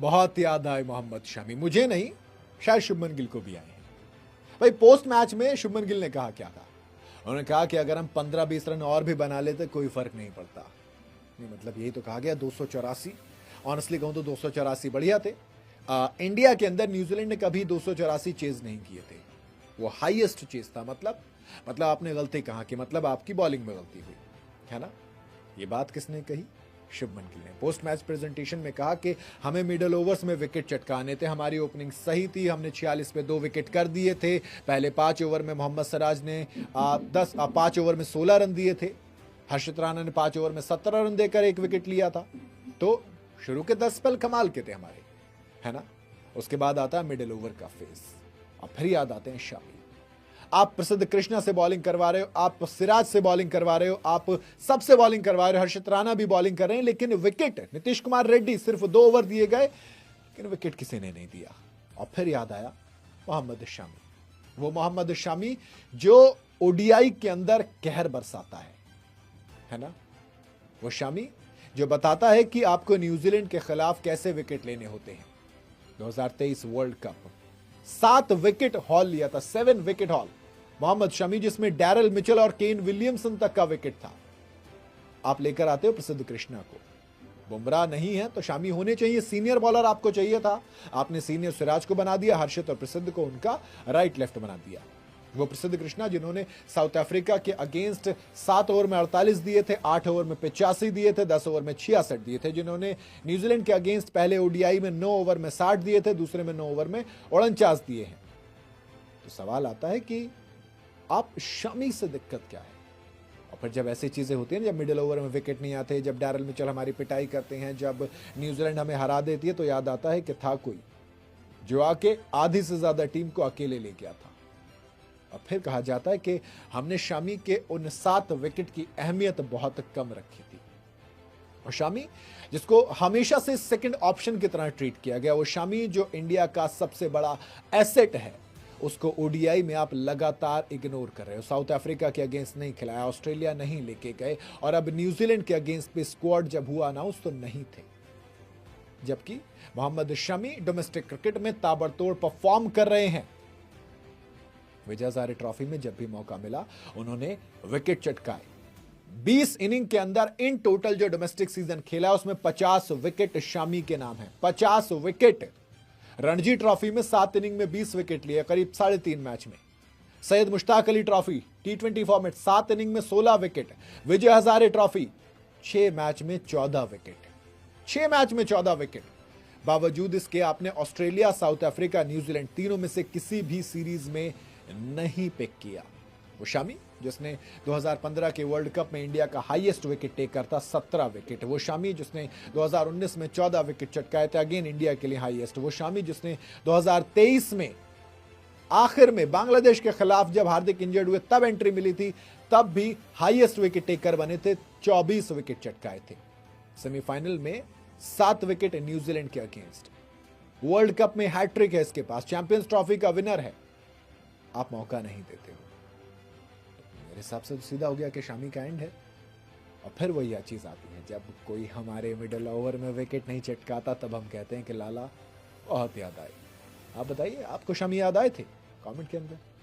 बहुत याद आए मोहम्मद शमी, मुझे नहीं शायद शुभमन गिल को भी आए हैं। भाई पोस्ट मैच में शुभमन गिल ने कहा क्या था? उन्होंने कहा कि अगर हम 15-20 रन और भी बना लेते कोई फर्क नहीं पड़ता। नहीं मतलब यही तो कहा गया। 284 ऑनेस्टली कहूं तो 284 बढ़िया थे। इंडिया के अंदर न्यूजीलैंड ने कभी 284 चेज नहीं किए थे, वो हाईएस्ट चेज था। मतलब आपने गलती कहा कि मतलब आपकी बॉलिंग में गलती हुई है ना। ये बात किसने कही? शुभमन गिल ने पोस्ट मैच प्रेजेंटेशन में कहा कि हमें मिडल ओवर्स में विकेट चटकाने थे, हमारी ओपनिंग सही थी, हमने 46 पे 2 विकेट कर दिए थे। पहले 5 ओवर में मोहम्मद सिराज ने 5 ओवर में 16 रन दिए थे। हर्षित राणा ने 5 ओवर में 17 रन देकर 1 विकेट लिया था। तो शुरू के 10 स्पेल कमाल के थे हमारे, है ना। उसके बाद आता है मिडिल ओवर का फेस और फिर याद आते हैं शमी। आप प्रसिद्ध कृष्णा से बॉलिंग करवा रहे हो, आप सिराज से बॉलिंग करवा रहे हो, आप सबसे बॉलिंग करवा रहे हो, हर्षित राणा भी बॉलिंग कर रहे हैं, लेकिन विकेट नीतीश कुमार रेड्डी सिर्फ 2 ओवर दिए गए, लेकिन विकेट किसी ने नहीं दिया। और फिर याद आया मोहम्मद शमी, वो मोहम्मद शमी जो ओडीआई के अंदर कहर बरसाता है ना। वो शमी जो बताता है कि आपको न्यूजीलैंड के खिलाफ कैसे विकेट लेने होते हैं। 2023 वर्ल्ड कप 7 विकेट हॉल लिया था, 7 विकेट हॉल मोहम्मद शमी, जिसमें डैरल मिचेल और केन विलियमसन तक का विकेट था। आप लेकर आते हो प्रसिद्ध कृष्णा को, बुमराह नहीं है तो शमी होने चाहिए, सीनियर बॉलर आपको चाहिए था, आपने सीनियर सिराज को बना दिया, हर्षित और प्रसिद्ध को उनका राइट लेफ्ट बना दिया। वो प्रसिद्ध कृष्णा जिन्होंने साउथ अफ्रीका के अगेंस्ट 7 ओवर में 48 दिए थे, 8 ओवर में 85 दिए थे, 10 ओवर में 66 दिए थे, जिन्होंने न्यूजीलैंड के अगेंस्ट पहले ओडीआई में 9 ओवर में 60 दिए थे, दूसरे में 9 ओवर में 49 दिए हैं। तो सवाल आता है कि आप शमी से दिक्कत क्या है? और फिर जब ऐसी चीजें होती हैं, जब मिडिल ओवर में विकेट नहीं आते, जब डैरल मिचेल हमारी पिटाई करते हैं, जब न्यूजीलैंड हमें हरा देती है, तो याद आता है कि था कोई जो आके आधी से ज्यादा टीम को अकेले ले गया था। और फिर कहा जाता है कि हमने शमी के उन 7 विकेट की अहमियत बहुत कम रखी थी। और शमी जिसको हमेशा से सेकंड ऑप्शन की तरह ट्रीट किया गया, वो शमी जो इंडिया का सबसे बड़ा एसेट है, उसको ओडीआई में आप लगातार इग्नोर कर रहे हो। साउथ अफ्रीका के अगेंस्ट नहीं खिलाया, ऑस्ट्रेलिया नहीं लेके गए, और अब न्यूजीलैंड के अगेंस्ट पे स्क्वाड जब हुआ अनाउंस तो नहीं थे। जबकि मोहम्मद शमी डोमेस्टिक क्रिकेट में ताबड़तोड़ परफॉर्म कर रहे हैं। विजय हजारे ट्रॉफी में जब भी मौका मिला उन्होंने विकेट चटकाए। 20 इनिंग के अंदर इन टोटल जो डोमेस्टिक सीजन खेला उसमें 50 विकेट शमी के नाम है, 50 विकेट। रणजी ट्रॉफी में 7 इनिंग में 20 विकेट लिए, करीब 3.5 मैच में। Syed Mushtaq Ali trophy T20 format 7 inning में 16 wicket. Vijay Hazare trophy 6 match में 14 विकेट, 6 मैच में 14 विकेट। बावजूद इसके आपने ऑस्ट्रेलिया, साउथ अफ्रीका, न्यूजीलैंड तीनों में से किसी भी सीरीज में नहीं पिक किया। वो शमी जिसने 2015 के वर्ल्ड कप में इंडिया का हाईएस्ट विकेट टेकर था, 17 विकेट। वो शमी जिसने 2019 में 14 विकेट चटकाए थे, अगेन इंडिया के लिए हाईएस्ट। वो शमी जिसने 2023 में आखिर में बांग्लादेश के खिलाफ जब हार्दिक इंजर्ड हुए तब एंट्री मिली थी, तब भी हाईएस्ट विकेट टेकर बने थे, 24 विकेट चटकाए थे। सेमीफाइनल में 7 विकेट न्यूजीलैंड के अगेंस्ट। वर्ल्ड कप में हैट्रिक है इसके पास, चैंपियंस ट्रॉफी का विनर है। आप मौका नहीं देते हो। मेरे हिसाब से तो सीधा हो गया कि शमी का एंड है। और फिर वही चीज आती है, जब कोई हमारे मिडिल ओवर में विकेट नहीं चटकाता तब हम कहते हैं कि लाला बहुत याद आए। आप बताइए, आपको शमी याद आए थे? कमेंट के अंदर